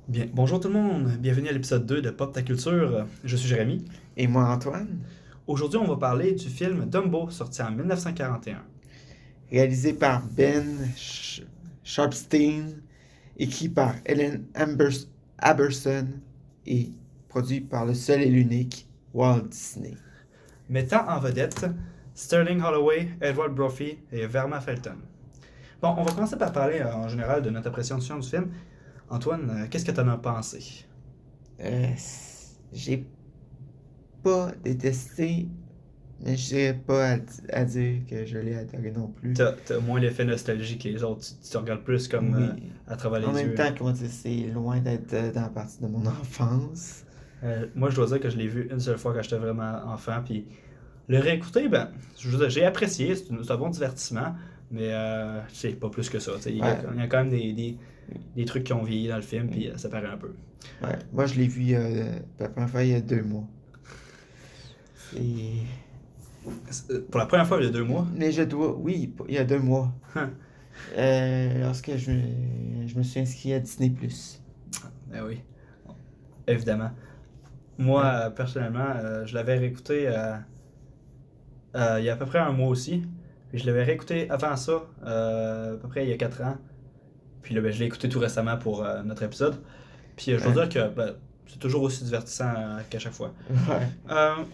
Bien, bonjour tout le monde, bienvenue à l'épisode 2 de Pop Ta Culture. Je suis Jérémy. Et moi, Antoine, Aujourd'hui, on va parler du film Dumbo, sorti en 1941. réalisé par Sharpstein, écrit par Aberson et produit par le seul et l'unique Walt Disney. Mettant en vedette Sterling Holloway, Edward Brophy et Verma Felton. Bon, on va commencer par parler en général de notre appréciation du film. Antoine, qu'est-ce que tu en as pensé? Euh, j'ai pas détesté, mais je dirais pas à dire que je l'ai adoré non plus. T'as moins l'effet nostalgique que les autres, tu te regardes plus comme Oui. à travers les En yeux. même temps, comment dire, c'est loin d'être dans la partie de mon enfance. Moi, je dois dire que je l'ai vu une seule fois quand j'étais vraiment enfant, puis le réécouter, ben, je veux dire, j'ai apprécié, c'est un bon divertissement, mais c'est pas plus que ça. Il y a quand même des trucs qui ont vieilli dans le film, puis ça paraît un peu. Ouais. Moi, je l'ai vu la première fois il y a 2 mois. Et... Pour la première fois, il y a 2 mois. Mais je dois... Oui, il y a 2 mois. Lorsque je me suis inscrit à Disney+. Ben oui, évidemment. Moi, personnellement, je l'avais réécouté il y a à peu près un mois aussi. Puis je l'avais réécouté avant ça, à peu près il y a 4 ans. Puis là, ben, je l'ai écouté tout récemment pour notre épisode. Puis je dois dire que c'est toujours aussi divertissant qu'à chaque fois. Ouais.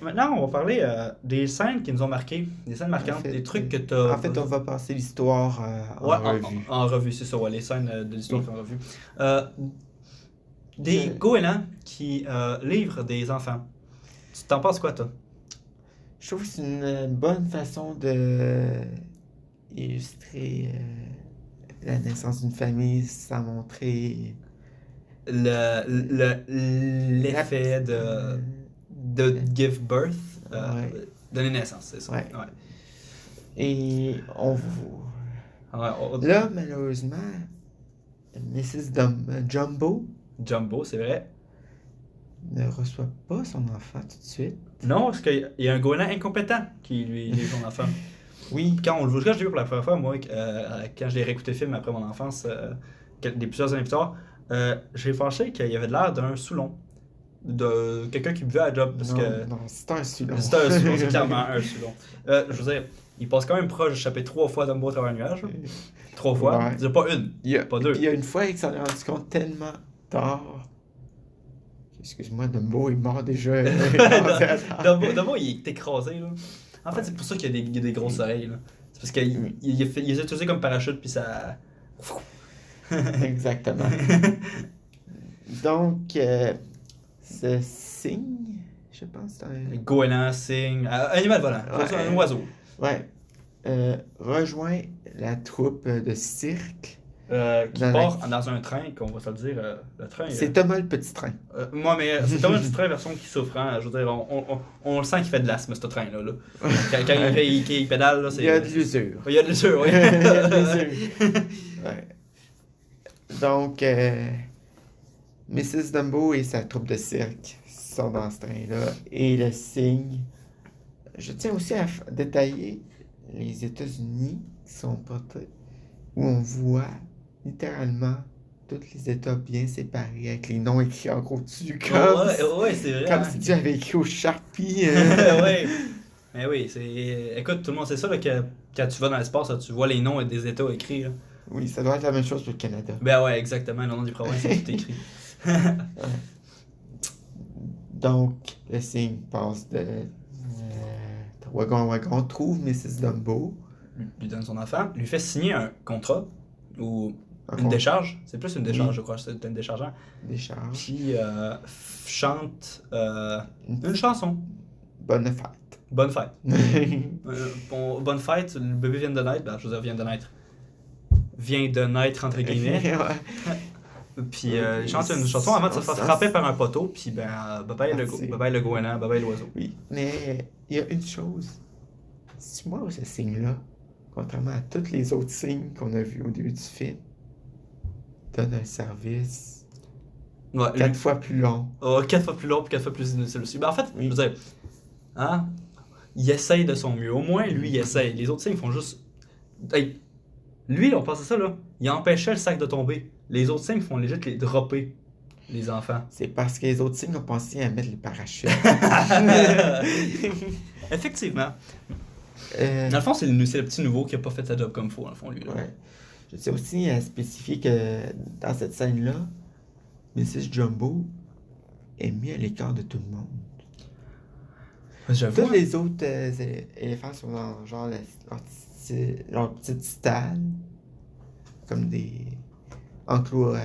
Maintenant, on va parler des scènes qui nous ont marqué, des scènes marquantes, des trucs que tu as... En fait, on va passer l'histoire en Ouais, revue. en revue, c'est ça, ouais, les scènes de l'histoire en revue. Des goélands qui livrent des enfants. Tu t'en penses quoi, toi? Je trouve que c'est une bonne façon de illustrer la naissance d'une famille sans montrer L'effet de give birth, ouais. donner naissance, c'est ça. Ouais. Ouais. Et Ouais, là, malheureusement, Mrs. Jumbo Jumbo, c'est vrai. ne reçoit pas son enfant tout de suite. Non, parce qu'il y a un goéland incompétent qui lui livre son enfant. Oui. Quand je l'ai vu pour la première fois, moi, quand je l'ai réécouté le film après mon enfance, plusieurs années plus tard, j'ai pensé qu'il y avait de l'air d'un Soulon. De quelqu'un qui buvait à la job. Parce que non, c'est un Soulon. c'est un Soulon, c'est clairement un Soulon. Je veux dire, il passe quand même proche de choper 3 fois Dumbo à travers un nuage. 3 fois. Ouais. Je veux dire, pas une, pas deux. Il y a une fois, il s'en est rendu compte tellement tard. Excuse-moi, Dumbo est mort déjà. Dumbo, il est écrasé. Là. En fait, c'est pour ça qu'il y a des grosses oreilles. Là. C'est parce qu'il il est utilisé comme parachute, puis ça... Exactement. Donc, ce signe, je pense, c'est un... Goéland, cygne, animal volant, un oiseau. Ouais. Rejoint la troupe de cirque. Qui part dans un train, qu'on va se le dire, le train... C'est Thomas le petit train. Moi, mais c'est Thomas le petit train version qui souffre. Hein. Je veux dire, on le sent qu'il fait de l'asthme, ce train-là. Là. Quand il pédale, là, c'est... Il y a de l'usure. Il y a de l'usure, oui. Il y a de l'usure. Ouais. Donc, Mrs. Dumbo et sa troupe de cirque sont dans ce train-là. Et le signe. Je tiens aussi à détailler les États-Unis qui sont portés, où on voit littéralement tous les États bien séparés avec les noms écrits en gros dessus. Ouais, c'est vrai. Comme si tu avais écrit au Sharpie. Ouais. Mais oui, écoute, tout le monde sait ça, là, que quand tu vas dans l'espace, là, tu vois les noms des États écrits. Là. Oui, ça doit être la même chose pour le Canada. Ben ouais, exactement, le nom des provinces, c'est tout écrit. Donc, le signe passe de wagon à wagon, trouve Mrs. Dumbo. Lui donne son enfant, lui fait signer un contrat ou une Encore décharge. C'est plus une décharge, Oui. je crois, c'est une décharge. Hein. décharge. Puis chante une chanson. Bonne fête. Bonne fête. Bonne fête, le bébé vient de naître. Ben, je veux dire, vient de naître. Vient de naître, entre guillemets. Ouais. Puis il chante une chanson avant de se faire frapper par un poteau. Puis ben, bye le goéland, bye l'oiseau. Oui, mais il y a une chose. Si moi, ce signe-là, contrairement à tous les autres signes qu'on a vus au début du film, donne un service Ouais, 4 fois plus long. 4 fois plus long puis 4 fois plus inutile aussi. Ben, en fait, Oui. je veux dire, hein, il essaye de son mieux. Au moins, lui, il essaye. Les autres signes font juste... Hey, lui, on pense à ça, là. Il empêchait le sac de tomber. Les autres signes font legit les dropper. les enfants. C'est parce que les autres signes ont pensé à mettre les parachutes. Effectivement. Euh, Dans le fond, c'est le petit nouveau qui a pas fait sa job comme il faut, dans le fond, lui. Là. ouais. Je tiens aussi à spécifier que dans cette scène-là, Mrs. Jumbo est mis à l'écart de tout le monde. J'avoue. Tous les autres éléphants sont dans genre leur petite stalle, comme des enclos,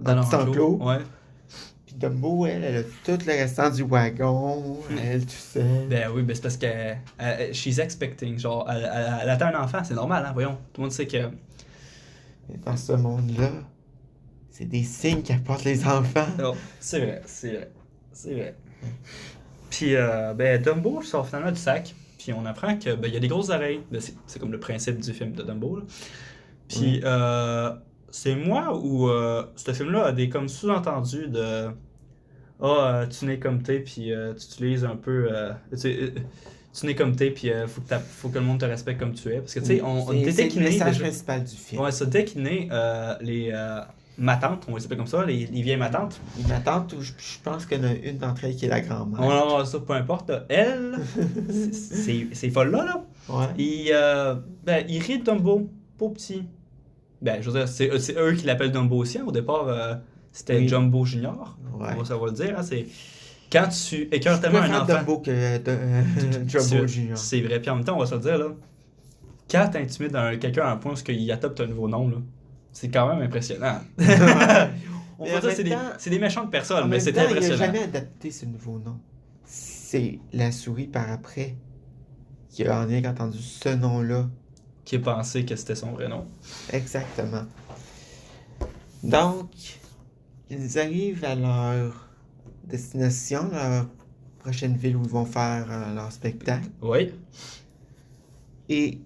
Dans leur petit enclos. Ouais. Puis Dumbo, elle a tout le restant du wagon, elle tout seul. Ben oui, ben c'est parce que she's expecting. Genre, elle attend un enfant, c'est normal, hein, voyons. Tout le monde sait que. Et dans ce monde-là, c'est des signes qui apportent les enfants. Non, c'est vrai, c'est vrai. C'est vrai. Puis, ben, Dumbo sort finalement du sac. Puis, on apprend que ben, il y a des grosses oreilles. Ben, c'est comme le principe du film de Dumbo. Là. Puis, c'est moi où ce film-là a des comme sous-entendus de. Ah, tu nais comme t'es, puis tu utilises un peu. Tu nais comme t'es, puis faut que le monde te respecte comme tu es. Parce que, tu sais, c'est dès le qu'il naît. message déjà- principal du film. Ouais, ça, dès qu'il naît, les matantes, on va les appeler comme ça, les vieilles matantes. Ma tante, je pense qu'il y en a une d'entre elles qui est la grand-mère. Non, ça, peu importe. Elle, ces folles-là, là, Ouais. ils rient de Dumbo, pauvre petit. Ben, je veux dire, c'est eux qui l'appellent Dumbo aussi. Hein. Au départ, c'était Oui. Jumbo Junior. Ouais. On va savoir le dire. Hein, c'est quand tu écœures Je tellement un préfère enfant. Dumbo que Jumbo Junior. C'est vrai. Puis en même temps, on va se le dire, là, quand t'intimides quelqu'un à un point où il adopte un nouveau nom, là, c'est quand même impressionnant. On Mais va en dire même c'est temps- c'est des méchantes En personnes, mais même c'est temps, il n'a impressionnant. jamais adapté ce nouveau nom. C'est la souris par après qui a en a entendu ce nom-là. Qui a pensé que c'était son vrai nom. Exactement. Donc, ils arrivent à leur destination, leur prochaine ville où ils vont faire leur spectacle. Oui. Et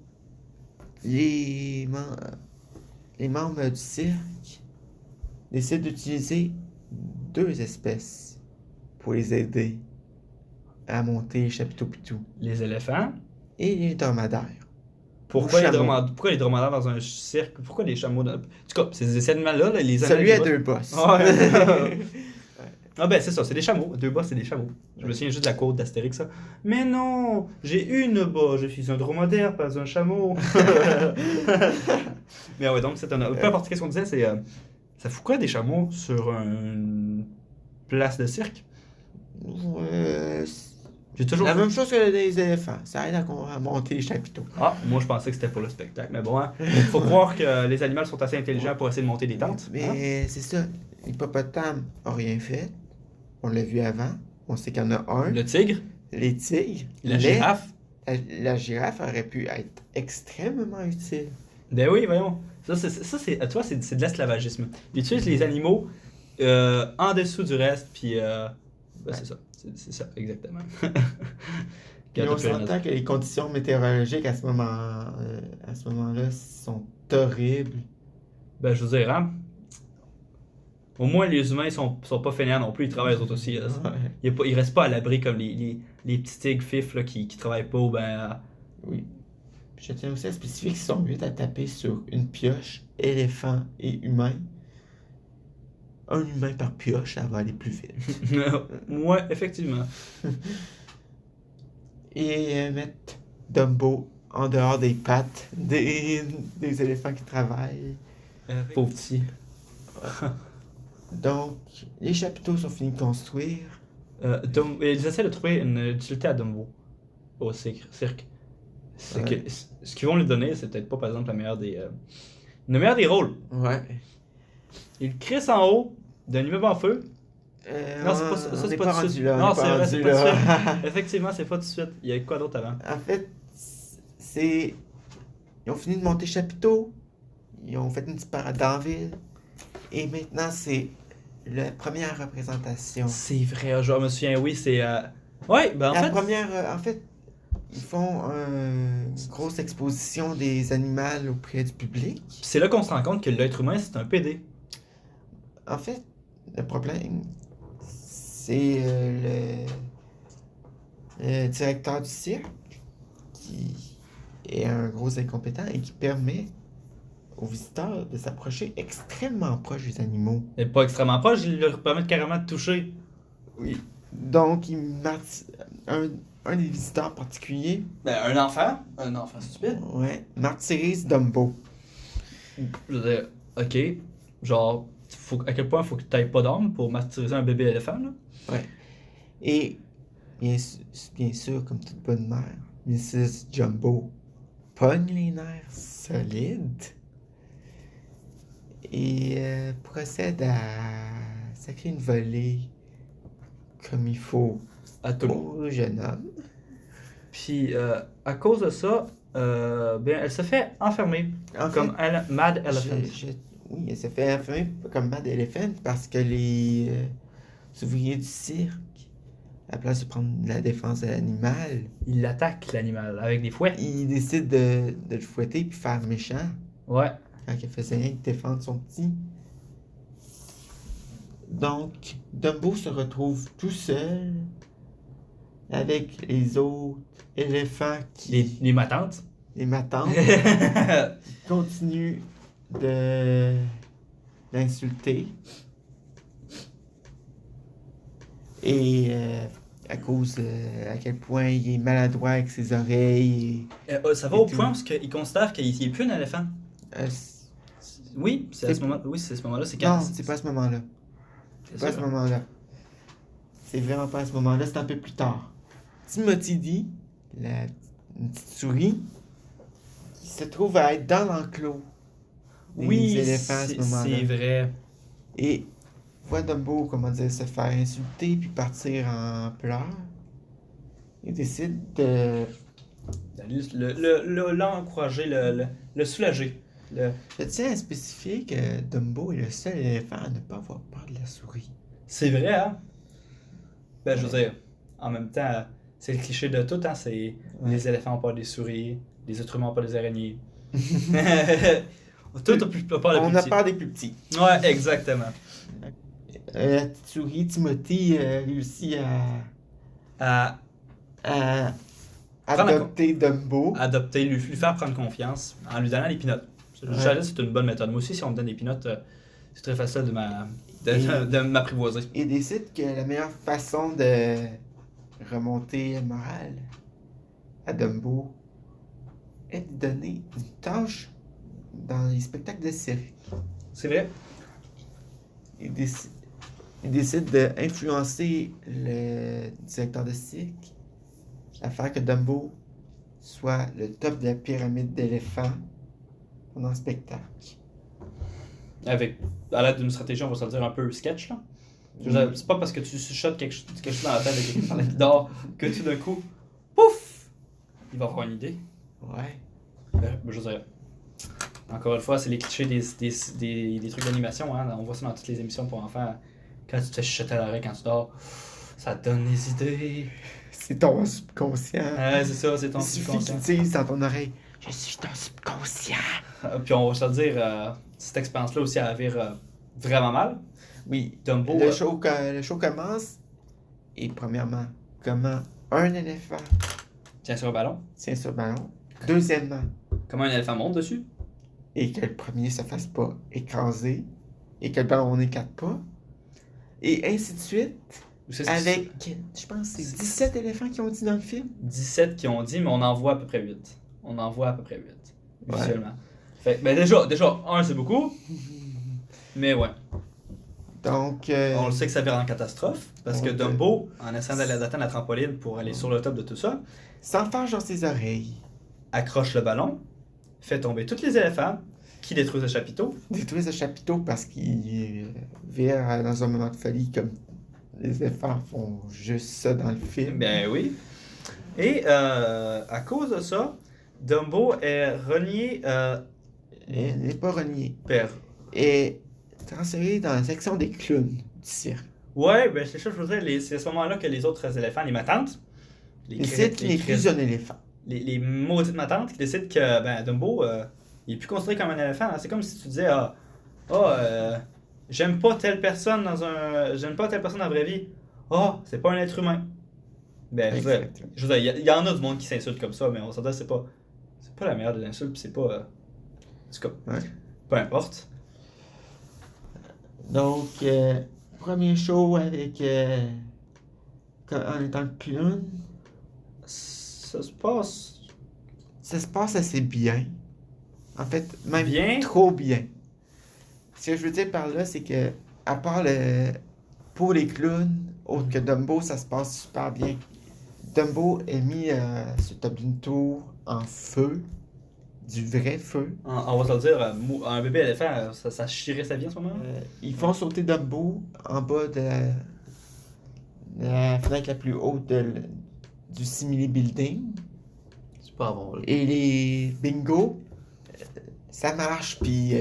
les membres du cirque décident d'utiliser 2 espèces pour les aider à monter chapiteau pitou. Les éléphants. Et les dromadaires. Pourquoi Ou chameaux. pourquoi les dromadaires dans un cirque? Pourquoi les chameaux dans... En tout cas, ces animaux-là, là, les animaux Celui à qui 2 bosses. Ouais. Ah ben c'est ça, c'est des chameaux. 2 bas, c'est des chameaux. Je me souviens juste de la côte d'Astérix, ça. Mais non, j'ai une bas, je suis un dromadaire, pas un chameau. Mais ouais, donc c'est un... Peu importe ce qu'on disait, c'est... ça fout quoi des chameaux sur une place de cirque? J'ai toujours... La même chose que les éléphants. Ça aide à monter les chapiteaux. Ah, moi je pensais que c'était pour le spectacle. Mais bon, hein, faut croire que les animaux sont assez intelligents pour essayer de monter des tentes. Mais Hein? c'est ça. L'hippopotame n'a rien fait. On l'a vu avant. On sait qu'il y en a un. Le tigre, Les tigres. la girafe. La girafe aurait pu être extrêmement utile. Ben oui, voyons. Tu vois, c'est de l'esclavagisme. Ils utilisent les animaux en dessous du reste, puis... ben, c'est ça. C'est ça, exactement. Et on s'entend que les conditions météorologiques à ce moment-là sont horribles. Ben, je veux dire, hein, au moins les humains sont pas fainéants non plus, ils travaillent eux autres aussi. Là. Ouais. Ils restent pas à l'abri comme les petits tigres fifs là, qui travaillent pas, ou ben... Oui. Je tiens aussi à spécifier qu'ils sont 8 à taper sur une pioche, éléphant et humain. Un humain par pioche, ça va aller plus vite. ouais, effectivement. Et mettre Dumbo en dehors des pattes des éléphants qui travaillent. Pauvre petit. Donc, les chapiteaux sont finis de construire. Ils essaient de trouver une utilité à Dumbo au cirque. C'est Ouais. que ce qu'ils vont lui donner, c'est peut-être pas, par exemple, le meilleur des rôles. Ouais. Il crisse en haut d'un immeuble en feu. Non, c'est pas ça. On c'est n'est pas pas tout de rendu suite. là. Non, on n'est c'est pas vrai, c'est rendu pas tout de là. suite. Effectivement, c'est pas tout de suite. Il y a quoi d'autre avant? En fait, c'est. Ils ont fini de monter chapiteau. Ils ont fait une petite parade dans la ville. Et maintenant, c'est la première représentation. C'est vrai, je me souviens, oui, c'est... Ouais, ben en La fait... première, en fait, ils font une grosse exposition des animaux auprès du public. C'est là qu'on se rend compte que l'être humain, c'est un PD. En fait, le problème, c'est le directeur du cirque qui est un gros incompétent et qui permet aux visiteurs de s'approcher extrêmement proche des animaux. Et pas extrêmement proche, ils leur permettent carrément de toucher. Oui. Donc, un des visiteurs particuliers, Ben, un enfant stupide. ouais, martyrise Dumbo. Je veux dire, ok, genre, à quel point faut que tu n'aies pas d'armes pour martyriser un bébé éléphant, là? Ouais. Et bien sûr, comme toute bonne mère, Mrs. Jumbo pogne les nerfs solides et procède à sacrer une volée comme il faut À tout le monde. au jeune homme. Puis, à cause de ça, bien, elle se fait enfermer En comme Mad Elephant. oui, elle s'est fait enfermer comme Mad Elephant parce que les ouvriers du cirque, à la place de prendre la défense de l'animal, Il attaque l'animal avec des fouets. ils décident de le fouetter puis faire méchant Ouais. quand il faisait rien que défendre son petit. Donc, Dumbo se retrouve tout seul avec les autres éléphants Les matantes. les matantes, continuent d'insulter. Et à cause à quel point il est maladroit avec ses oreilles. Ça va Et au tout. point parce qu'ils considèrent qu'il n'est plus un éléphant. Oui, c'est à ce moment. Oui, c'est à ce moment-là. C'est quand. Non, c'est pas à ce moment-là. C'est C'est pas à ce sûr. moment-là. C'est vraiment pas à ce moment-là, c'est un peu plus tard. Timothy D, une petite souris, qui se trouve à être dans l'enclos des Oui, éléphants à ce moment-là. c'est vrai. Et voit Dumbo, comment dire, se faire insulter puis partir en pleurs. Il décide de... L'encourager, le soulager. Je tiens à spécifier que Dumbo est le seul éléphant à ne pas avoir peur de la souris. C'est vrai, hein? Ben, je veux dire, en même temps, c'est le cliché de tout, hein? C'est les éléphants ont peur des souris, les êtres humains ont peur des araignées. Tout a peur des plus On a petits. peur des plus petits. Ouais, exactement. La petite souris, Timothy, réussit À à Prendre la adopter Dumbo. adopter, lui faire prendre confiance en lui donnant des pinottes. Ouais. C'est une bonne méthode. Moi aussi, si on me donne des pinottes, c'est très facile Et- de m'apprivoiser. Et décide que la meilleure façon de remonter le moral à Dumbo est de donner une tâche dans les spectacles de cirque. C'est vrai. Il décide d'influencer le directeur de cirque à faire que Dumbo soit le top de la pyramide d'éléphants pendant le spectacle. À l'aide d'une stratégie, on va se le dire, un peu sketch, là. Je veux dire, c'est pas parce que tu chuchotes quelque chose dans la tête de quelqu'un pendant qu'il dort que tout d'un coup, pouf, il va avoir une idée. Ouais. Je veux dire, encore une fois, c'est les clichés des trucs d'animation, hein. On voit ça dans toutes les émissions pour enfants. Quand tu te fais chuchoter à l'oreille quand tu dors, ça te donne des idées. C'est ton subconscient. Ouais, c'est ça, c'est ton Il suffit que subconscient. tu dises dans ton oreille, je suis ton subconscient. Puis on va se le dire, cette expérience-là aussi, elle vire vraiment mal. Oui, Dumbo, le show commence. Et premièrement, comment un éléphant tient sur un ballon. tient sur le ballon. Deuxièmement, Comment un éléphant monte dessus. et que le premier se fasse pas écraser. Et que le ballon n'éclate pas. Et ainsi de suite. C'est Avec, je pense, c'est 17 éléphants qui ont dit dans le film. 17 qui ont dit, mais on en voit à peu près 8. On en voit à peu près 8, Ouais. visuellement. Fait, ben déjà, 1 c'est beaucoup, mais ouais. Donc, On le sait que ça vire en catastrophe, parce que Ok. Dumbo, en essayant d'aller d'atteindre la trampoline pour aller sur le top de tout ça, s'enfarge dans ses oreilles, accroche le ballon, fait tomber tous les éléphants, qui détruisent le chapiteau. détruit ce chapiteau parce qu'il vire dans un moment de folie comme les éléphants font juste ça dans le film. Ben oui. Et à cause de ça, Dumbo est renié Et n'est pas renié. vers... Et transféré dans la section des clowns du cirque. Ouais, ben c'est ça, je veux dire, c'est à ce moment-là que les autres éléphants, les matantes, Il décide qu'il n'est plus un éléphant. les maudites matantes qui décident que ben, Dumbo, il est plus considéré comme un éléphant. Hein. C'est comme si tu disais, j'aime pas telle personne j'aime pas telle personne dans la vraie vie. C'est pas un être humain. Ben, Exactement. je veux dire, il y en a du monde qui s'insulte comme ça, mais on s'entend, c'est pas la meilleure des insultes, puis c'est pas, en tout cas. Ouais. peu importe. Donc, premier show avec. En étant clown, Ça se passe ça se passe assez bien. En fait, même bien. trop bien. Ce que je veux dire par là, c'est que, à part pour les clowns, autre que Dumbo, ça se passe super bien. Dumbo a mis ce Dublin Tour en feu, du vrai feu. On va se le dire, un bébé éléphant, ça chierait sa vie en ce moment. Ils font sauter Dumbo en bas de la fenêtre la plus haute du Simili Building. C'est pas bon. Là. Et les bingos, ça marche, puis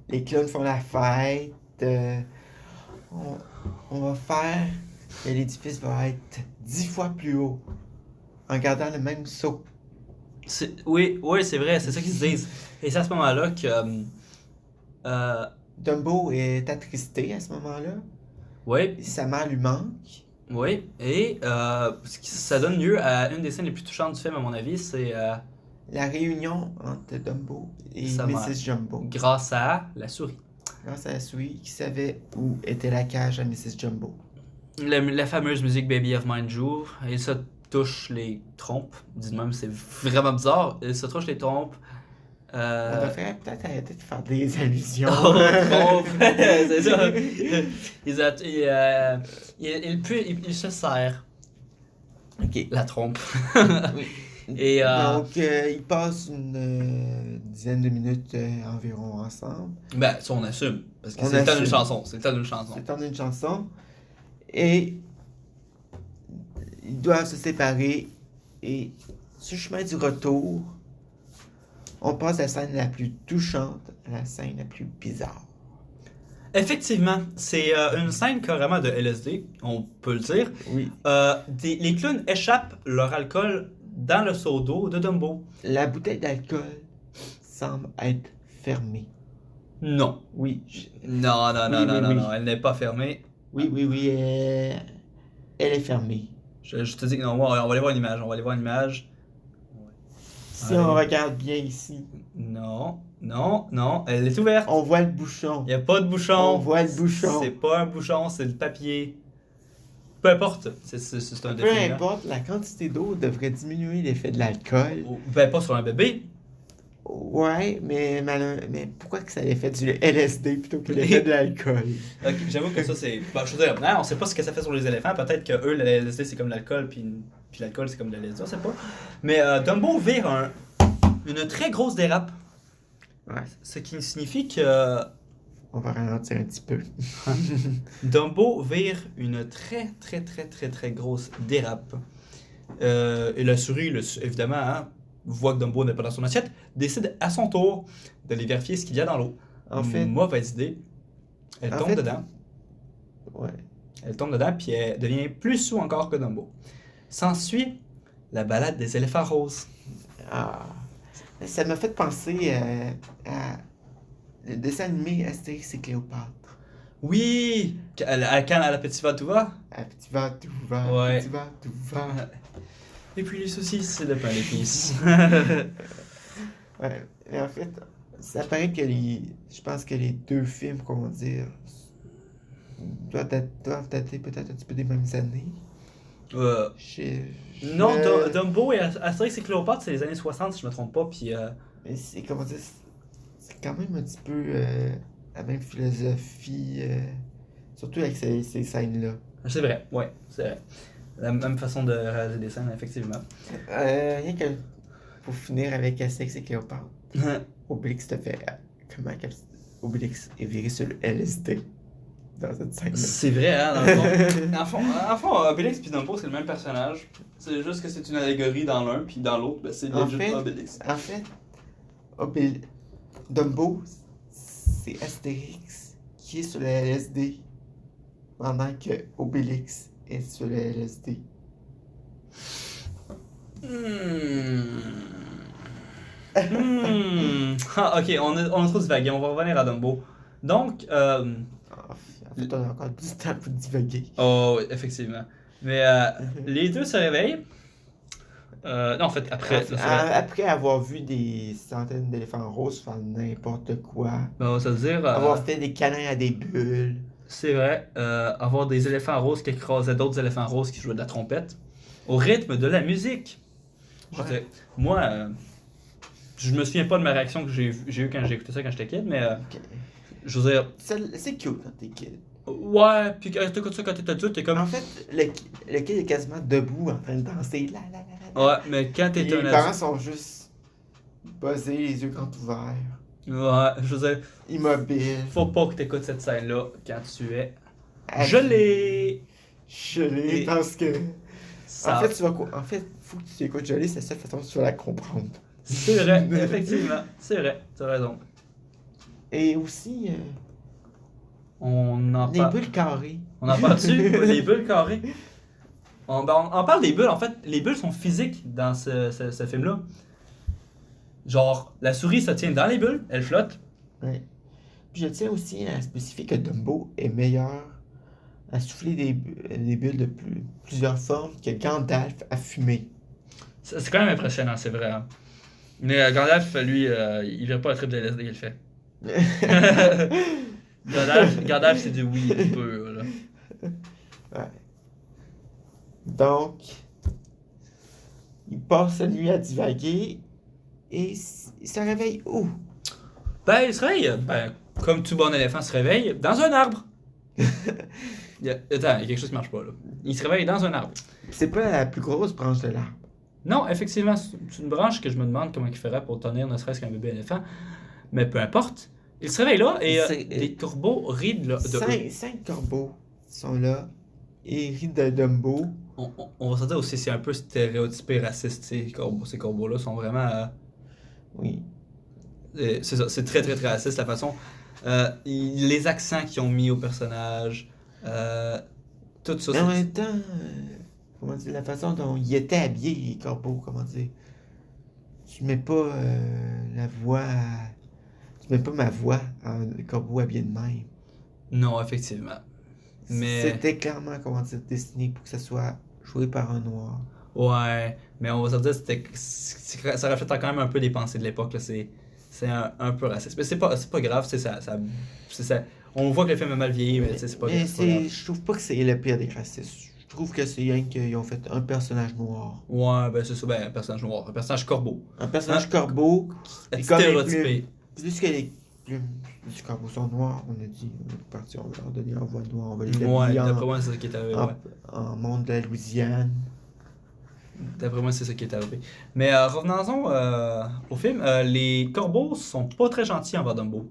les clowns font la fête. On va faire que l'édifice va être 10 fois plus haut en gardant le même saut. Oui, c'est vrai, c'est ça qu'ils se disent. Et c'est à ce moment-là que. Dumbo est attristé à ce moment-là. Oui, Sa mère lui manque. oui. Et ça donne lieu à une des scènes les plus touchantes du film, à mon avis. C'est La réunion entre Dumbo et Sa mère. Mrs. Jumbo. grâce à la souris. Grâce à la souris qui savait où était la cage à Mrs. Jumbo. La fameuse musique Baby of Mine joue. Et ça touche les trompes. Dis-moi, c'est vraiment bizarre. Il se touche les trompes. On devrait peut-être arrêter de faire des allusions. Oh, trompe! C'est ça. Il se sert. Ok. La trompe. Oui. Et Donc, ils passent une dizaine de minutes environ ensemble. ben, ça on assume. Parce que On c'est le temps d'une assume. chanson. C'est le temps d'une chanson. C'est le temps d'une chanson. Et ils doivent se séparer. Et sur le chemin du retour, on passe de la scène la plus touchante à la scène la plus bizarre. Effectivement, c'est une scène carrément de LSD, on peut le dire. Oui. Les clowns échappent leur alcool dans le seau d'eau de Dumbo. La bouteille d'alcool semble être fermée. Non. Oui. Non, non, non, Oui, non, oui, non, oui. non, elle n'est pas fermée. Oui, elle est fermée. Je te dis que non, on va aller voir une image. On va aller voir une image. Si Allez. on regarde bien ici, Non, non, non, elle est ouverte. on voit le bouchon. Il n'y a pas de bouchon. On voit le bouchon. C'est pas un bouchon, c'est le papier. Peu importe, c'est un Peu défi. importe, la quantité d'eau devrait diminuer l'effet de l'alcool. Ben, pas sur un bébé. Ouais, mais pourquoi que ça l'effet du LSD plutôt que l'effet de l'alcool? Ok, j'avoue que ça c'est. Ben, je veux dire, non, on sait pas ce que ça fait sur les éléphants. Peut-être que eux, le LSD c'est comme l'alcool, puis l'alcool c'est comme le LSD, on sait pas. Mais Dumbo vire une très grosse dérape. Ouais, Ce qui signifie que on va ralentir un petit peu. Dumbo vire une très grosse dérape. Et la souris, évidemment, hein, voit que Dumbo n'est pas dans son assiette, décide à son tour d'aller vérifier ce qu'il y a dans l'eau. En fait, Mauvaise idée. Elle En tombe fait- dedans. ouais. Elle tombe dedans, puis elle devient plus sous encore que Dumbo. S'ensuit la balade des éléphants roses. Ah. Ça m'a fait penser à le dessin animé Astérix et Cléopâtre. Oui! Quand à la petite va tout va. Ah, petit va, tout va, Ouais. petit va, tout va. Et puis les saucisses, c'est le pain d'épices. Ouais, mais en fait, ça paraît que je pense que les deux films, comment dire, doivent dater peut-être un petit peu des mêmes années. Non, Je- Dumbo et Astérix et Cléopâtre, c'est les années 60, si je me trompe pas, puis Mais c'est, comment dire, c'est quand même un petit peu la même philosophie, surtout avec ces scènes-là. c'est vrai, ouais, c'est vrai. La même façon de réaliser des scènes, effectivement. Rien que pour finir avec Astérix et Cléopâtre, Obélix te fait comment Obélix est viré sur le LSD dans cette scène-là. C'est vrai, hein, dans le fond. En fond, Obélix et Dumbo, c'est le même personnage. C'est juste que c'est une allégorie dans l'un, puis dans l'autre, ben, c'est En legit fait- Obélix. En fait, Dumbo, c'est Astérix qui est sur le LSD pendant que Obélix est sur le LSD. Ah, ok, on a trop divagué, on va revenir à Dumbo. Donc, En fait, on a encore du temps pour divaguer. oh, effectivement. Mais les deux se réveillent. Non, en fait, après. c'est vrai. Après avoir vu des centaines d'éléphants roses faire n'importe quoi, Ben, on va se le dire. avoir fait des câlins à des bulles. C'est vrai. Avoir des éléphants roses qui écrasaient d'autres éléphants roses qui jouaient de la trompette. Au rythme de la musique. Je veux Ouais. dire, moi, je me souviens pas de ma réaction que j'ai eue quand j'ai écouté ça quand j'étais kid, mais Ok. je veux dire, C'est cute quand t'es kid. ouais, puis quand t'écoutes ça quand t'es adulte, t'es comme. En fait, le kid est quasiment debout en train de danser. La, la, la, la. Ouais, mais quand t'es Les un parents adulte. sont juste buzzés, les yeux grands ouverts, Ouais, je veux dire, immobiles. faut pas que t'écoutes cette scène-là quand tu es. Ah, Gelé! Gelé Et- parce que. Ça, En fait, en fait, faut que tu écoutes gelé, c'est la seule façon que tu vas la comprendre. c'est vrai, effectivement, c'est vrai, t'as raison. Et aussi, On en les parle. bulles carrées. On en parle dessus, les bulles carrées. On parle des bulles, en fait, les bulles sont physiques dans ce film-là. Genre, la souris se tient dans les bulles, elle flotte. Ouais. Puis je tiens aussi à spécifier que Dumbo est meilleur à souffler des bulles de plusieurs formes que Gandalf a fumé. C'est quand même impressionnant, c'est vrai. Hein. Mais Gandalf, lui, il vire pas le trip de LSD qu'il fait. Gandalf c'est du weed pur, là. Ouais. Donc, il passe sa nuit à divaguer et il se réveille où? Ben, il se réveille, ben, comme tout bon éléphant se réveille, dans un arbre. Attends, il y a quelque chose qui marche pas, là. Il se réveille dans un arbre. C'est pas la plus grosse branche de l'arbre. Non, effectivement, c'est une branche que je me demande comment il ferait pour tenir ne serait-ce qu'un bébé éléphant. Mais peu importe. Il se réveille là et des corbeaux rient de eux. Cinq corbeaux sont là et rient de Dumbo. On va se dire aussi, c'est un peu stéréotypé raciste, ces corbeaux-là sont vraiment... Oui. c'est ça, c'est très très très raciste la façon. Les accents qu'ils ont mis au personnage, tout ça. Mais en même temps, comment dire, la façon dont il était habillé, les corbeaux, comment dire. Tu mets pas la voix. Tu mets pas ma voix en corbeau habillé de même. Non, effectivement. Mais... C'était clairement, comment dire, destiné pour que ça soit joué par un noir. Ouais, mais on va se dire, ça reflète quand même un peu les pensées de l'époque. Là. C'est un peu raciste. Mais c'est pas grave, c'est ça. On voit que le film a mal vieilli, mais c'est pas Mais grave. je trouve pas que c'est le pire des racistes. Je trouve que c'est rien qu'ils ont fait un personnage noir. Ouais, ben c'est ça, ben un personnage noir, un personnage corbeau. Un personnage Hein? corbeau qui est comme les Stéréotypé. plumes. Plus que les plumes du corbeau sont noires, on a dit, on est parti, on va leur donner en voix noire, on va les Ouais, habiller d'après moi, c'est ça qui est arrivé. Ouais. en monde de la Louisiane. D'après moi, c'est ça qui est arrivé. Mais revenons-en au film. Les corbeaux sont pas très gentils envers Dumbo.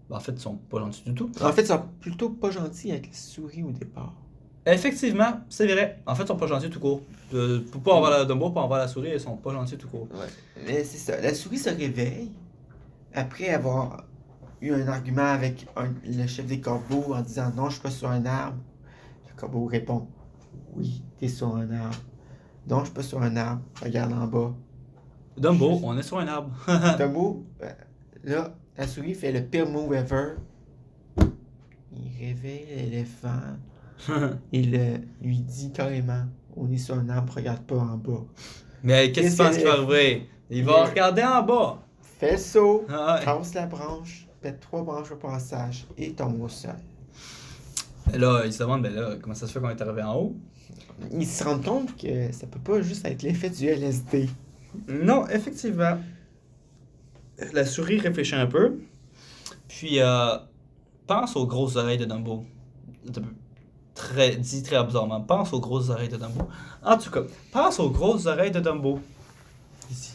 Ben, en fait, ils sont pas gentils du tout. En fait, ils sont plutôt pas gentils avec les souris au départ. Effectivement, c'est vrai. En fait, ils sont pas gentils tout court. Pas envers la Dumbo, pas envers la souris, ils sont pas gentils tout court. Ouais. Mais c'est ça. La souris se réveille après avoir eu un argument avec le chef des corbeaux en disant non, je suis pas sur un arbre. Le corbeau répond oui, t'es sur un arbre. Non, je suis pas sur un arbre. Regarde en bas. Dumbo, on est sur un arbre. Dumbo, là, la souris fait le pire move ever. Il réveille l'éléphant. Il lui dit carrément on est sur un arbre, regarde pas en bas. Mais qu'est-ce que tu penses qu'il va arriver? Il va regarder en bas. Fais le saut, Ah ouais. casse la branche, pète 3 branches au passage et tombe au sol. Et là, il se demande, ben là, comment ça se fait qu'on est arrivé en haut? Ils se rendent compte que ça peut pas juste être l'effet du LSD. Non, effectivement. La souris réfléchit un peu. Puis, pense aux grosses oreilles de Dumbo. Dit très bizarrement. Pense aux grosses oreilles de Dumbo. En tout cas, pense aux grosses oreilles de Dumbo. Ici.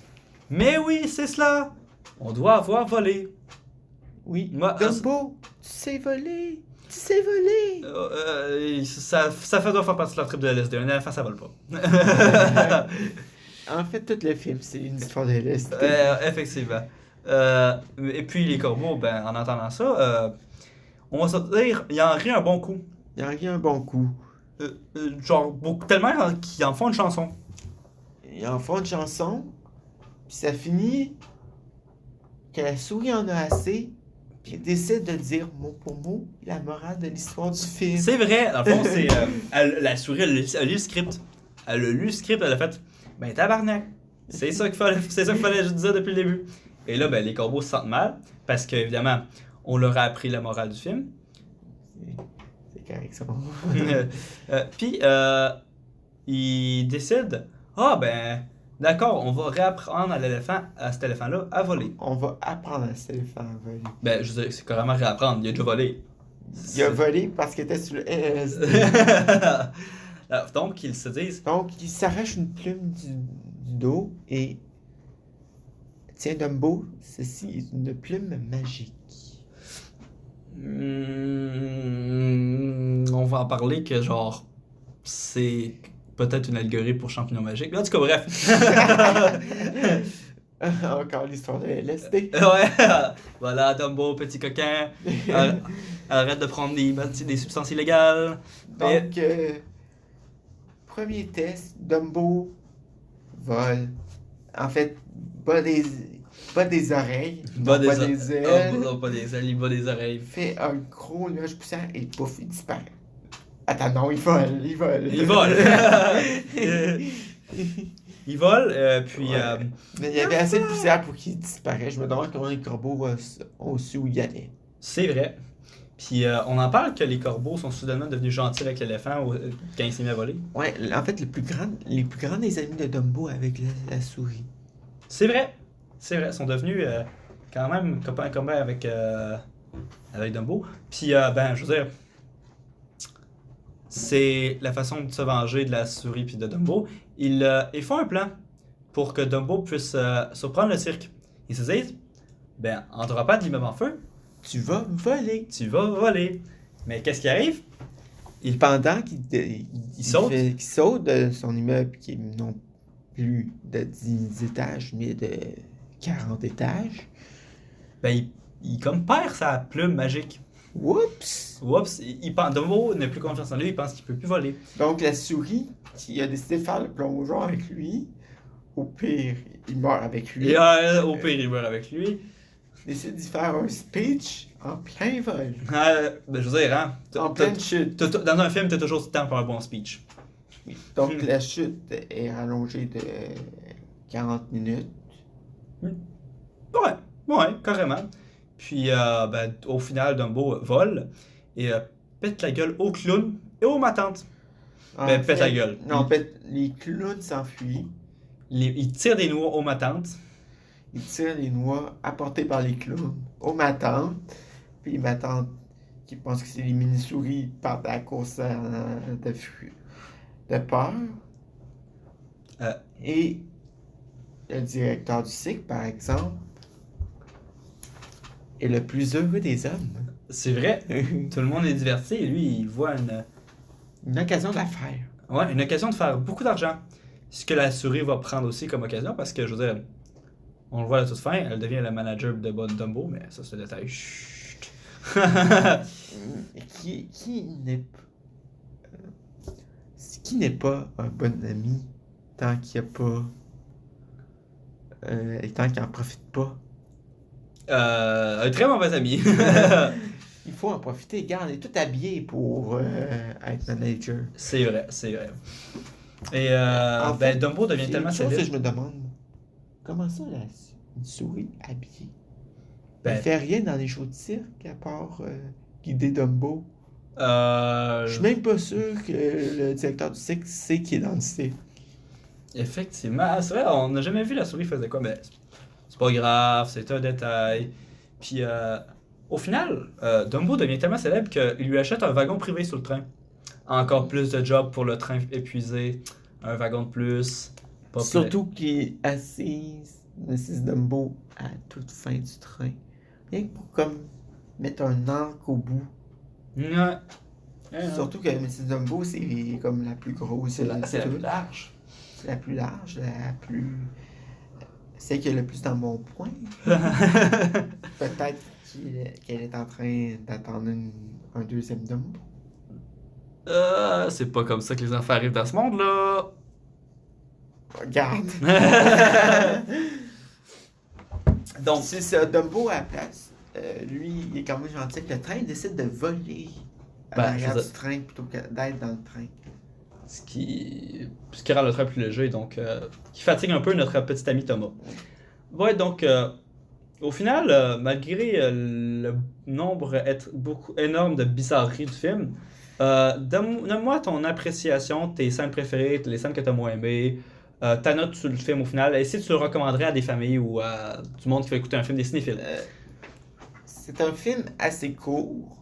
Mais oui, c'est cela. On doit avoir volé. Oui, Moi, Dumbo, tu sais voler, tu sais voler. ça doit faire partie de leur trip de LSD. Un éléphant, ça vole pas. En fait, tout le film, c'est une histoire de LSD. Effectivement. Et puis les corbeaux, ben, en entendant ça, on va se dire, il en rit un bon coup. Il y a rien un bon coup. Genre, tellement qu'ils en font une chanson. Ils en font une chanson, puis ça finit que la souris en a assez, puis elle décide de dire mot pour mot la morale de l'histoire du film. C'est vrai, dans le fond, c'est. La souris, elle a lu le script. Elle a lu le script, elle a fait. Ben tabarnak! C'est ça qu'il fallait juste dire depuis le début. Et là, ben, les corbeaux se sentent mal, parce qu'évidemment, on leur a appris la morale du film. C'est correct, ça. Puis, ils décident, ben, d'accord, on va réapprendre à cet éléphant-là, à voler. On va apprendre à cet éléphant à voler. Ben, je veux dire, c'est carrément réapprendre, il a déjà volé. Il a volé parce qu'il était sur le LSD. Donc, ils se disent, Donc, il s'arrache une plume du dos et... Tiens, Dumbo, ceci est une plume magique. On va en parler que, genre, c'est peut-être une allégorie pour champignon magique. En tout cas, bref. Encore l'histoire de LSD. Ouais, voilà, Dumbo, petit coquin. Arrête de prendre des substances illégales. Donc, premier test, Dumbo vole. En fait, bas des oreilles. Bas des ailes. Oh, pas des ailes, il bat des oreilles. Fait un gros nuage poussant et pouf, il disparaît. Attends, non, il vole. Il vole. Il vole, puis... Ouais. Mais il y avait assez de poussière pour qu'il disparaisse. Je me demande comment les corbeaux ont su où il allait. C'est vrai. Puis on en parle que les corbeaux sont soudainement devenus gentils avec l'éléphant quand il s'est mis à voler. Ouais, en fait, les plus grands des amis de Dumbo avec la souris. C'est vrai. Ils sont devenus quand même copains avec Dumbo. Puis, ben, je veux dire, c'est la façon de se venger de la souris puis de Dumbo. Ils font un plan pour que Dumbo puisse surprendre le cirque. Ils se disent, ben, on n'aura pas d'immeuble en feu. Tu vas voler. Tu vas voler. Mais qu'est-ce qui arrive? Pendant qu'il saute de son immeuble qui est non plus de 10 étages, mais de 40 étages. Ben, il comme perd sa plume magique. Oups! Dumbo n'a plus confiance en lui, il pense qu'il peut plus voler. Donc la souris qui a décidé de faire le plongeon avec lui, au pire, il meurt avec lui. Et au pire, il meurt avec lui. Décide d'y faire un speech en plein vol. Ben, je veux dire, hein. En pleine chute. Dans un film, t'as toujours du temps pour un bon speech. Donc la chute est rallongée de 40 minutes. Ouais, carrément. Puis, ben, au final, Dumbo vole et pète la gueule au clown et aux matantes. Ben, pète la gueule. Non, les clowns s'enfuient. Il tire des noix aux matantes. Il tire les noix apportées par les clowns aux matantes. Puis les matantes qui pensent que c'est les mini-souris partent à la course de peur. Et le directeur du cycle, par exemple, est le plus heureux des hommes. C'est vrai. Tout le monde est diverti et lui, il voit une occasion de la faire. Ouais, une occasion de faire beaucoup d'argent. Ce que la souris va prendre aussi comme occasion parce que, je veux dire, on le voit à la toute fin, elle devient la manager de Dumbo, mais ça, c'est le détail. Chut. Qui n'est pas un bon ami tant qu'il n'y a pas... et tant qu'il n'en profite pas. Un très mauvais ami. Il faut en profiter. Regarde, on est tout habillé pour être manager. C'est vrai. Et ben, Dumbo devient tellement célèbre. Je me demande, comment ça, une souris habillée? Ben, elle fait rien dans les shows de cirque à part guider Dumbo. Je suis même pas sûr que le directeur du cirque sait qu'il est dans le cirque. Effectivement. C'est vrai, on n'a jamais vu la souris faisait quoi, mais c'est pas grave, c'est un détail. Puis, au final, Dumbo devient tellement célèbre qu'il lui achète un wagon privé sur le train. Encore plus de jobs pour le train épuisé. Un wagon de plus. Surtout qu'il est assise Mrs. Dumbo à toute fin du train. Rien que pour comme mettre un encre au bout. Ouais. Surtout que Mrs. Dumbo, c'est comme la plus grosse. C'est la plus large. C'est la plus large, la plus... Celle qui a le plus dans mon point. Peut-être qu'elle est en train d'attendre un deuxième Dumbo. C'est pas comme ça que les enfants arrivent dans ce monde-là. Regarde. Donc, c'est ça, Dumbo à la place. Lui, il est quand même gentil avec le train. Il décide de voler à l'arrière du train plutôt que d'être dans le train. ce qui rend le train plus léger, donc qui fatigue un peu notre petit ami Thomas. Ouais, donc au final, malgré le nombre énorme de bizarreries du film, donne-moi ton appréciation, tes scènes préférées, les scènes que tu as moins aimées, ta note sur le film au final, et si tu le recommanderais à des familles ou à du monde qui veut écouter un film des cinéphiles. C'est un film assez court.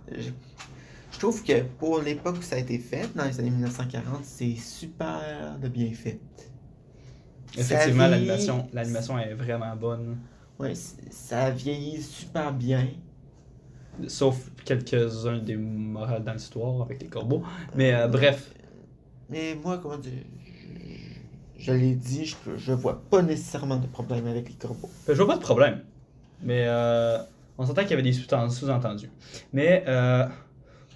Je trouve que pour l'époque où ça a été fait, dans les années 1940, c'est super de bien fait. Effectivement, Ça vieillit- l'animation est vraiment bonne, Ouais, ça vieillit super bien. sauf quelques-uns des morales dans l'histoire avec les corbeaux. Mais bref, Mais moi, comment dire, je l'ai dit, je vois pas nécessairement de problème avec les corbeaux. je vois pas de problème. Mais on s'entend qu'il y avait des sous-entendus. Mais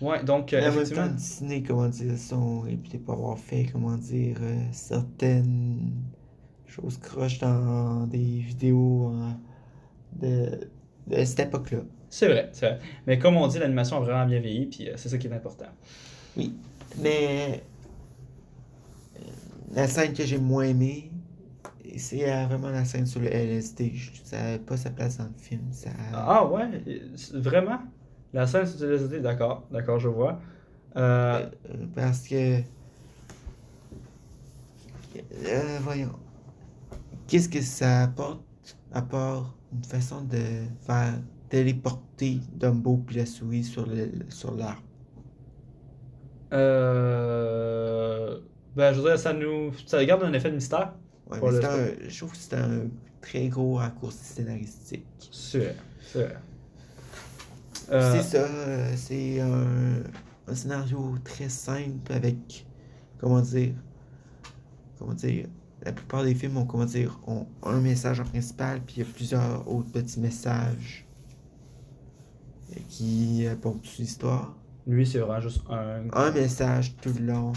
ouais, donc Mais en même effectivement. temps, Disney, comment dire, sont réputés pour avoir fait, comment dire, certaines choses croches dans des vidéos de cette époque-là. C'est vrai, c'est vrai. Mais comme on dit, l'animation a vraiment bien vieilli, puis c'est ça qui est important. Oui, mais la scène que j'ai moins aimée, c'est vraiment la scène sur le LSD. Ça n'avait pas sa place dans le film. Ça... Ah ouais, vraiment? La scène sur LSD, d'accord, d'accord, je vois. Parce que... voyons. Qu'est-ce que ça apporte à part une façon de faire téléporter Dumbo puis la souris sur l'arbre? Ben, je veux dire, ça garde un effet de mystère. Ouais, Pour mais le je trouve que c'est un très gros raccourci scénaristique. C'est vrai, c'est vrai. C'est ça, c'est un scénario très simple avec, comment dire, la plupart des films ont, comment dire, ont un message en principal, puis il y a plusieurs autres petits messages qui ponctuent l'histoire. Lui, c'est vraiment juste Un message tout le long,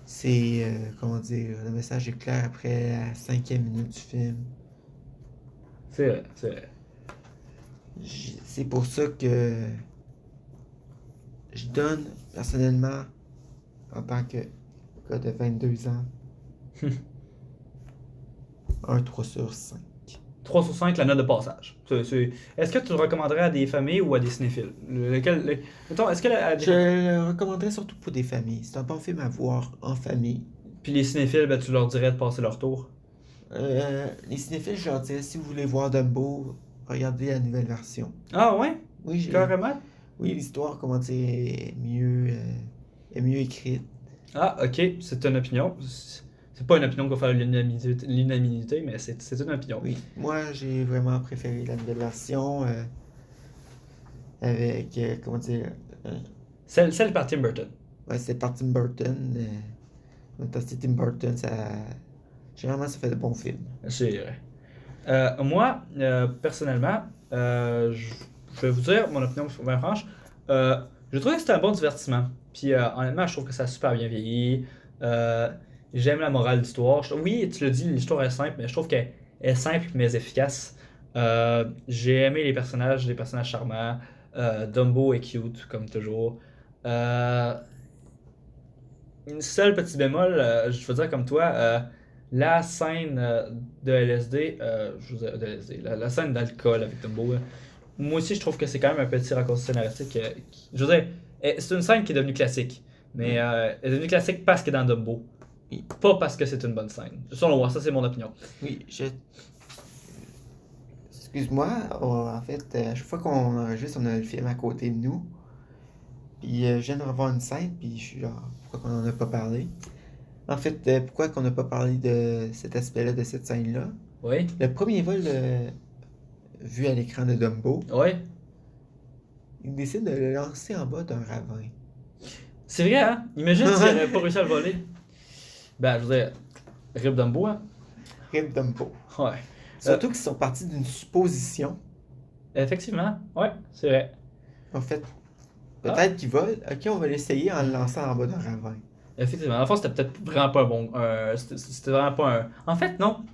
c'est, comment dire, le message est clair après la 5e minute du film. C'est vrai, c'est vrai. C'est pour ça que je donne personnellement, en tant que gars de 22 ans, un 3 sur 5. 3 sur 5, la note de passage. Est-ce que tu le recommanderais à des familles ou à des cinéphiles? Mettons, est-ce que Je le recommanderais surtout pour des familles. C'est un bon film à voir en famille. Puis les cinéphiles, ben, tu leur dirais de passer leur tour? Les cinéphiles, je leur dirais, si vous voulez voir Dumbo, regardez la nouvelle version. Ah ouais? Oui, Carrément? oui, l'histoire, comment dire, est mieux écrite. Ah, ok, c'est une opinion. C'est pas une opinion qu'on va faire l'unanimité, mais c'est une opinion. Oui, moi, j'ai vraiment préféré la nouvelle version avec, comment dire, Celle par Tim Burton. ouais, c'est par Tim Burton. En même temps, c'est Tim Burton, généralement, ça fait de bons films. C'est vrai. Moi, personnellement, je vais vous dire mon opinion bien franche. Je trouvais que c'était un bon divertissement. Puis honnêtement, je trouve que ça a super bien vieilli. J'aime la morale de l'histoire. Oui, tu le dis, l'histoire est simple, mais je trouve qu'elle est simple mais efficace. J'ai aimé les personnages charmants. Dumbo est cute, comme toujours. Une seule petit bémol, je veux dire comme toi, la scène de LSD, je veux dire, de LSD, la scène d'alcool avec Dumbo, moi aussi je trouve que c'est quand même un petit raccourci scénaristique. Je veux dire, c'est une scène qui est devenue classique, mais elle est devenue classique parce qu'elle est dans Dumbo, Oui. pas parce que c'est une bonne scène. Selon moi, ça c'est mon opinion. Oui, excuse-moi, en fait, à chaque fois qu'on enregistre, on a le film à côté de nous. Puis je viens de revoir une scène, puis je suis genre, pourquoi qu'on en a pas parlé? En fait, pourquoi qu'on n'a pas parlé de cet aspect-là, de cette scène-là? Oui, Le premier vol vu à l'écran de Dumbo, oui. il décide de le lancer en bas d'un ravin. C'est vrai, hein? Imagine s'il n'aurait pas réussi à le voler. Ben, je veux dire, Rip Dumbo, hein? Rip Dumbo. Ouais. Surtout qu'ils sont partis d'une supposition. Effectivement, ouais, c'est vrai. En fait, peut-être qu'ils volent. Ok, on va l'essayer en le lançant en bas d'un ravin. Effectivement. En fait, c'était peut-être vraiment pas un bon. C'était vraiment pas un. En fait, non.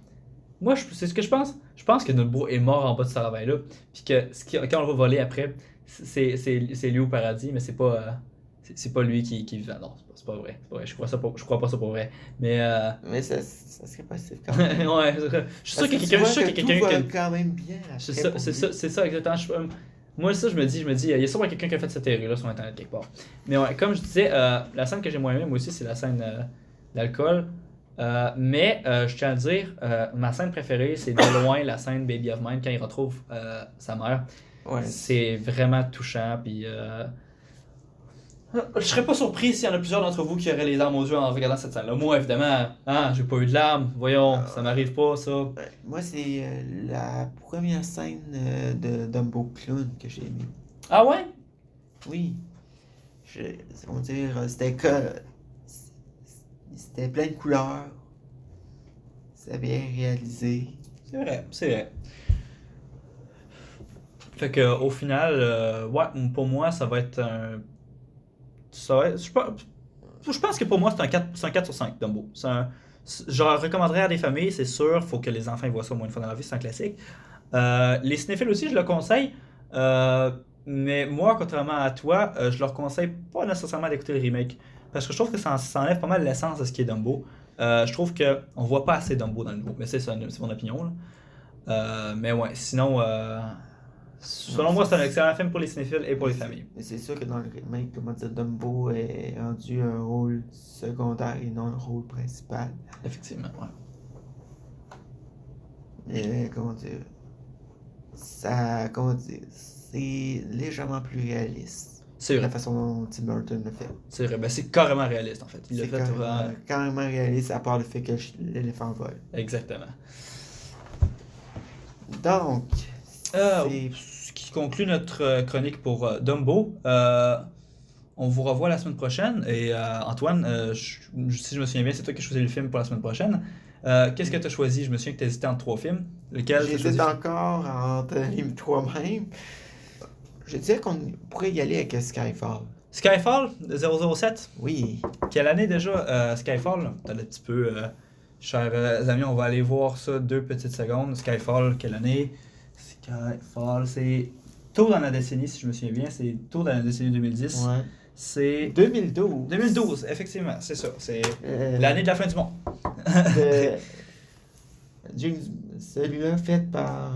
Moi, c'est ce que je pense. Je pense que Dumbo est mort en bas de ce ravin-là. Puis que quand on le va voler après, c'est lui au paradis, mais c'est pas. c'est pas lui qui vivait. Non, c'est pas vrai. C'est pas vrai. Je crois pas ça pour vrai. Mais. Mais ça serait possible quand même. Ouais, je suis sûr qu'il y a quelqu'un. Je suis sûr qu'il y a tout va quelqu'un. quand même bien. C'est ça, exactement. Moi, ça, je me dis, il y a sûrement quelqu'un qui a fait cette théorie-là sur Internet quelque part. Mais ouais, comme je disais, la scène que j'ai moins aimée, moi aussi, c'est la scène d'alcool. Mais je tiens à dire, ma scène préférée, c'est de loin la scène Baby of Mine quand il retrouve sa mère. Ouais. C'est vraiment touchant. Puis, je serais pas surpris s'il y en a plusieurs d'entre vous qui auraient les larmes aux yeux en regardant cette scène-là. Moi, évidemment, j'ai pas eu de larmes. Voyons, ça m'arrive pas, ça. Moi, c'est la première scène de Dumbo Clown que j'ai aimée. Ah ouais? Oui. On va dire, c'était plein de couleurs. C'était bien réalisé. C'est vrai, c'est vrai. Fait que au final, ouais, pour moi, ça va être un. Je pense que pour moi, c'est un 4 sur 5, Dumbo. Je le recommanderais à des familles, c'est sûr. Faut que les enfants voient ça au moins une fois dans leur vie, c'est un classique. Les cinéphiles aussi, je le conseille. Mais moi, contrairement à toi, je leur conseille pas nécessairement d'écouter le remake. Parce que je trouve que ça enlève pas mal l'essence de ce qui est Dumbo. Je trouve qu'on voit pas assez Dumbo dans le nouveau. Mais c'est mon opinion. Là. Mais ouais, sinon, selon moi, c'est un excellent film pour les cinéphiles et pour les familles. Mais c'est sûr que dans le remake, comment dire, Dumbo est rendu un rôle secondaire et non un rôle principal. Effectivement, ouais. Et comment dire, c'est légèrement plus réaliste. C'est La vrai. façon dont Tim Burton le fait. C'est vrai. Ben, c'est carrément réaliste en fait. Il l'a C'est fait vraiment. carrément réaliste, à part le fait que l'éléphant vole. Exactement. Donc, c'est- Ce qui conclut notre chronique pour Dumbo. On vous revoit la semaine prochaine. Et Antoine, si je me souviens bien, c'est toi qui as choisi le film pour la semaine prochaine. Qu'est-ce que tu as choisi? Je me souviens que tu hésitais entre 3 films. Lequel tu as choisi? j'hésite encore entre les trois-mêmes. Je dirais qu'on pourrait y aller avec Skyfall. Skyfall, 007. Oui. Quelle année déjà Skyfall? T'as un petit peu, chers amis, on va aller voir ça 2 petites secondes. Skyfall, quelle année? Skyfall, c'est tôt dans la décennie, si je me souviens bien. C'est tôt dans la décennie 2010. Ouais. C'est 2012. 2012, effectivement, c'est ça. C'est Euh, l'année de la fin du monde. de- celui-là fait par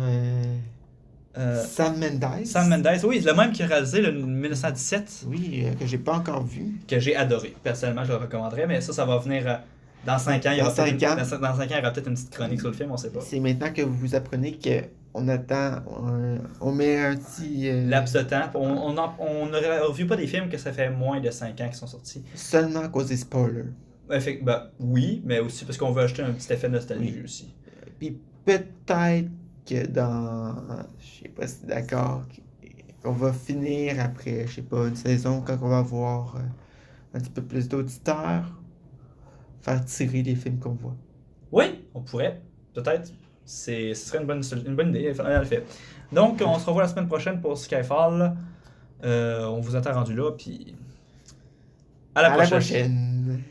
Sam Mendes. Sam Mendes, oui, c'est le même qui a réalisé le 1917, Oui, que j'ai pas encore vu. que j'ai adoré. Personnellement, je le recommanderais, mais ça va venir dans 5 ans. Il y aura Dans 5 ans. Dans 5 ans, il y aura peut-être une petite chronique sur le film, on sait pas. C'est maintenant que vous apprenez que on attend, on met un petit Laps de temps. On ne review pas des films que ça fait moins de 5 ans qu'ils sont sortis. seulement à cause des spoilers. Oui, mais aussi parce qu'on veut ajouter un petit effet de nostalgie Oui. aussi. Puis peut-être que dans, je sais pas si t'es d'accord, qu'on va finir après, je sais pas, une saison, quand on va avoir un petit peu plus d'auditeurs, faire tirer les films qu'on voit. Oui, on pourrait, peut-être. Ce serait une bonne idée, en effet. Donc, on se revoit la semaine prochaine pour Skyfall. On vous attend rendu là, puis à la prochaine. prochaine.